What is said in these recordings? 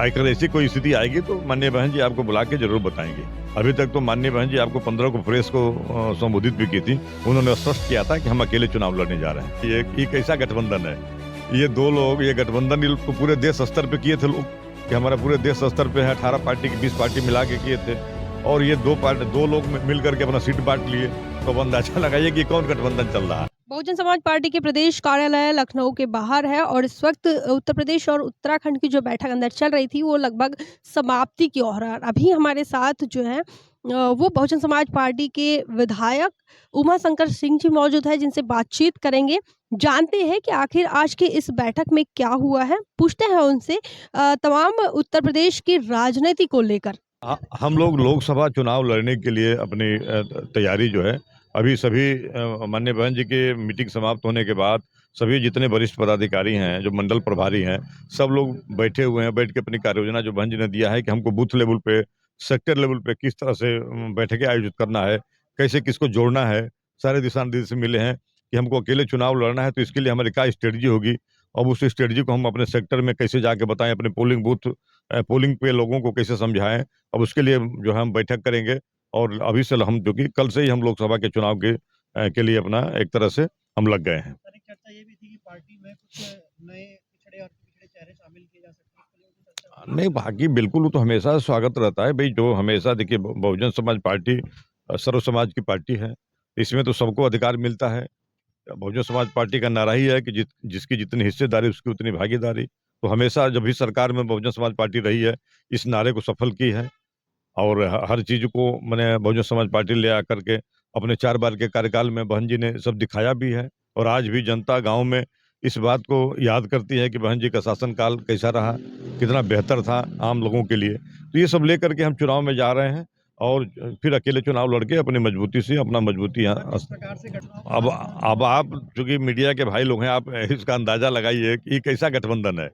आजकल ऐसी कोई स्थिति आएगी तो माननीय बहन जी आपको बुला के जरूर बताएंगे। अभी तक तो माननीय बहन जी आपको 15 को प्रेस को संबोधित भी की थी। उन्होंने स्पष्ट किया था कि हम अकेले चुनाव लड़ने जा रहे हैं। ये कैसा गठबंधन है? ये दो लोग, ये गठबंधन ये तो पूरे देश स्तर पे किए थे लोग, कि हमारा पूरे देश स्तर पे है 18 पार्टी की 20 पार्टी मिला के किए थे, और ये दो लोग मिल करके अपना सीट बांट लिए। तो अब अंदाजा लगाइए कि कौन गठबंधन चल रहा है। बहुजन समाज पार्टी के प्रदेश कार्यालय लखनऊ के बाहर है और इस वक्त उत्तर प्रदेश और उत्तराखंड की जो बैठक अंदर चल रही थी वो लगभग समाप्ति की ओर है। अभी हमारे साथ जो है वो बहुजन समाज पार्टी के विधायक उमा शंकर सिंह जी मौजूद है, जिनसे बातचीत करेंगे। जानते हैं कि आखिर आज की इस बैठक में क्या हुआ है, पूछते हैं उनसे तमाम उत्तर प्रदेश की राजनीति को लेकर। हम लोग लोकसभा चुनाव लड़ने के लिए अपनी तैयारी जो है, अभी सभी माननीय बहन जी की मीटिंग समाप्त होने के बाद सभी जितने वरिष्ठ पदाधिकारी हैं, जो मंडल प्रभारी हैं, सब लोग बैठे हुए हैं। बैठ के अपनी कार्य योजना जो बहन जी ने दिया है कि हमको बूथ लेवल पे, सेक्टर लेवल पे किस तरह से बैठकें आयोजित करना है, कैसे किसको जोड़ना है, सारे दिशा निर्देश मिले हैं कि हमको अकेले चुनाव लड़ना है तो इसके लिए हमारी क्या स्ट्रेटजी होगी। अब उस स्ट्रेटजी को हम अपने सेक्टर में कैसे जाके बताएं, अपने पोलिंग बूथ पोलिंग पे लोगों को कैसे समझाएं। अब उसके लिए जो है हम बैठक करेंगे, और अभी से हम जो कि कल से ही हम लोकसभा के चुनाव के लिए अपना एक तरह से हम लग गए हैं। सर, एक चर्चा ये भी थी कि पार्टी में कुछ नए पिछड़े और पिछड़े चेहरे शामिल किए जा सकते हैं, इसके लिए भी चर्चा हुई। नहीं, बाकी बिल्कुल वो तो हमेशा स्वागत रहता है भाई। जो हमेशा देखिए, बहुजन समाज पार्टी सर्व समाज की पार्टी है, इसमें तो सबको अधिकार मिलता है। बहुजन समाज पार्टी का नारा ही है कि जिसकी जितनी हिस्सेदारी उसकी उतनी भागीदारी। तो हमेशा जब भी सरकार में बहुजन समाज पार्टी रही है, इस नारे को सफल की है, और हर चीज़ को मैंने बहुजन समाज पार्टी ले आकर के अपने 4 बार के कार्यकाल में बहन जी ने सब दिखाया भी है। और आज भी जनता गाँव में इस बात को याद करती है कि बहन जी का शासनकाल कैसा रहा, कितना बेहतर था आम लोगों के लिए। तो ये सब लेकर के हम चुनाव में जा रहे हैं, और फिर अकेले चुनाव लड़के अपनी मजबूती से अपना मजबूती यहाँ इस प्रकार से अब आप चूँकि मीडिया के भाई लोग हैं, आप इसका अंदाज़ा लगाइए कि ये कैसा गठबंधन है।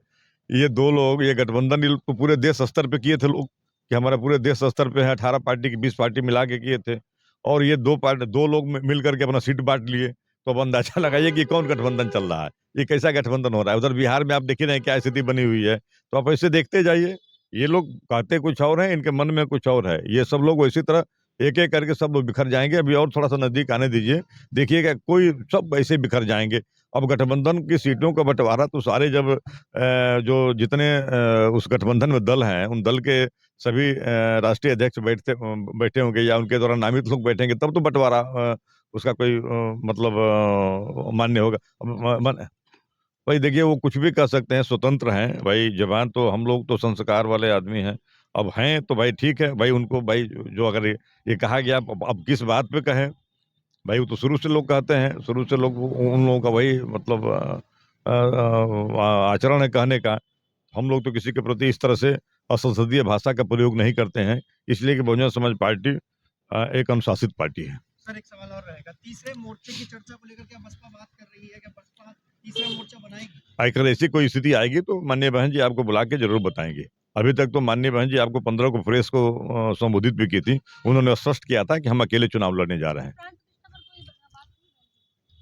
ये दो लोग, ये गठबंधन ये तो पूरे देश स्तर पे किए थे लोग, कि हमारा पूरे देश स्तर पे है 18 पार्टी की 20 पार्टी मिला के किए थे, और ये दो लोग मिल करके अपना सीट बांट लिए। तो अब अंदाजा लगाइए कि कौन गठबंधन चल रहा है, ये कैसा गठबंधन हो रहा है। उधर बिहार में आप देख ही रहे हैं क्या स्थिति बनी हुई है। तो आप ऐसे देखते जाइए, ये लोग कहते कुछ और हैं, इनके मन में कुछ और है। ये सब लोग इसी तरह एक एक करके सब लोग बिखर जाएंगे। अभी और थोड़ा सा नजदीक आने दीजिए, देखिएगा कोई सब ऐसे बिखर जाएंगे। अब गठबंधन की सीटों का बंटवारा तो सारे जब जो जितने उस गठबंधन में दल हैं, उन दल के सभी राष्ट्रीय अध्यक्ष बैठे होंगे, या उनके द्वारा नामित लोग बैठेंगे, तब तो बंटवारा उसका कोई मतलब मान्य होगा। भाई देखिए, वो कुछ भी कर सकते हैं, स्वतंत्र हैं भाई। जवान तो हम लोग तो संस्कार वाले आदमी हैं। अब हैं तो भाई ठीक है भाई, उनको भाई जो अगर ये कहा गया, अब किस बात पे कहें भाई। वो तो शुरू से लोग कहते हैं, शुरू से लोग उन लोगों का वही मतलब आचरण है कहने का। हम लोग तो किसी के प्रति इस तरह से असंसदीय भाषा का प्रयोग नहीं करते हैं, इसलिए कि बहुजन समाज पार्टी एक अनुशासित पार्टी है। सर, एक सवाल और रहेगा, तीसरे मोर्चे की चर्चा को लेकर क्या बसपा बात कर रही है, क्या बसपा तीसरा मोर्चा बनाएगी? आजकल ऐसी कोई स्थिति आएगी तो माननीय बहन जी आपको बुला के जरूर बताएंगे। अभी तक तो माननीय बहन जी आपको 15 को प्रेस को संबोधित भी की थी। उन्होंने स्पष्ट किया था कि हम अकेले चुनाव लड़ने जा रहे हैं।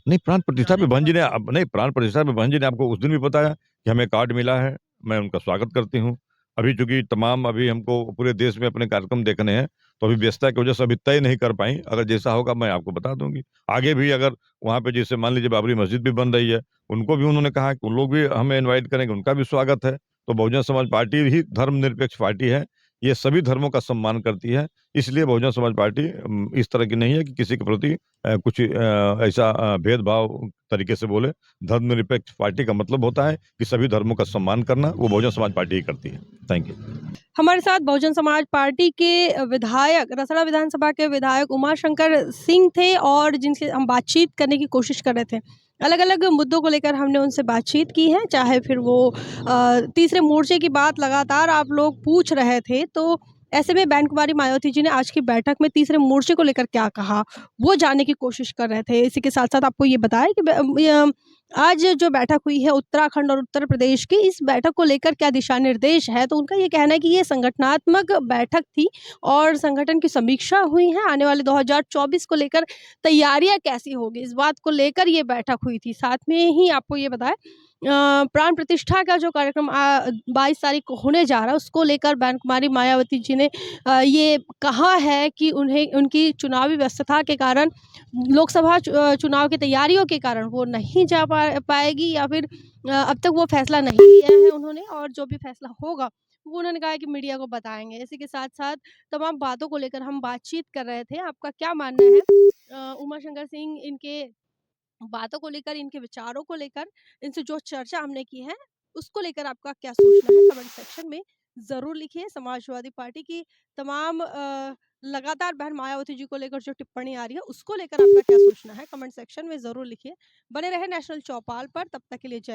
नहीं, प्राण प्रतिष्ठा पे बहन जी ने नहीं, प्राण प्रतिष्ठा पे बहन जी ने आपको उस दिन भी बताया कि हमें कार्ड मिला है, मैं उनका स्वागत करती हूँ। अभी चूँकि अभी हमको पूरे देश में अपने कार्यक्रम देखने हैं, तो अभी व्यस्तता की वजह से अभी तय नहीं कर पाई। अगर जैसा होगा मैं आपको बता दूँगी। आगे भी अगर वहाँ पे जैसे मान लीजिए बाबरी मस्जिद भी बन रही है, उनको भी उन्होंने कहा कि उन लोग भी हमें इनवाइट करेंगे, उनका भी स्वागत है। तो बहुजन समाज पार्टी ही धर्मनिरपेक्ष पार्टी है, ये सभी धर्मों का सम्मान करती है। इसलिए बहुजन समाज पार्टी इस तरह की नहीं है कि किसी के प्रति कुछ ऐसा भेदभाव तरीके से बोले। धर्मनिरपेक्ष पार्टी का मतलब होता है कि सभी धर्मों का सम्मान करना, वो बहुजन समाज पार्टी ही करती है। Thank you. हमारे साथ बहुजन समाज पार्टी के विधायक, रसड़ा विधानसभा के विधायक उमा शंकर सिंह थे और जिनसे हम बातचीत करने की कोशिश कर रहे थे। अलग अलग मुद्दों को लेकर हमने उनसे बातचीत की है, चाहे फिर वो तीसरे मोर्चे की बात लगातार आप लोग पूछ रहे थे, तो ऐसे में बहन कुमारी मायावती जी ने आज की बैठक में तीसरे मोर्चे को लेकर क्या कहा, वो जानने की कोशिश कर रहे थे। इसी के साथ साथ आपको ये बताया कि आज जो बैठक हुई है उत्तराखंड और उत्तर प्रदेश की, इस बैठक को लेकर क्या दिशा निर्देश है? तो उनका ये कहना है कि ये संगठनात्मक बैठक थी और संगठन की समीक्षा हुई है। आने वाले 2024 को लेकर तैयारियाँ कैसी होगी, इस बात को लेकर ये बैठक हुई थी। साथ में ही आपको ये बताएँ प्राण प्रतिष्ठा का जो कार्यक्रम 22 तारीख को होने जा रहा है, उसको लेकर बहन कुमारी मायावती जी ने ये कहा है कि उन्हें उनकी चुनावी व्यस्तता के कारण लोकसभा चुनाव की तैयारियों के कारण वो नहीं जा पाएगी या फिर अब तक वो फैसला नहीं लिया है उन्होंने और जो भी फैसला होगा वो उन्होंने कहा है कि मीडिया को बताएँगे। इसी के साथ-साथ तमाम बातों को लेकर हम बातचीत कर रहे थे। आपका क्या मानना है? उमा शंकर सिंह इनके बातों को लेकर, इनके विचारों को लेकर, इनसे जो चर्चा हमने की है, उसको लेकर आपका क्या सोचना है? कमेंट सेक्शन में ज़रूर लिखिए। समाजवादी पार्टी की तमाम लगातार बहन मायावती जी को लेकर जो टिप्पणी आ रही है, उसको लेकर आपका क्या सोचना है? कमेंट सेक्शन में ज़रूर लिखिए। बने रहें नेशनल चौपाल पर, तब तक के लिए जय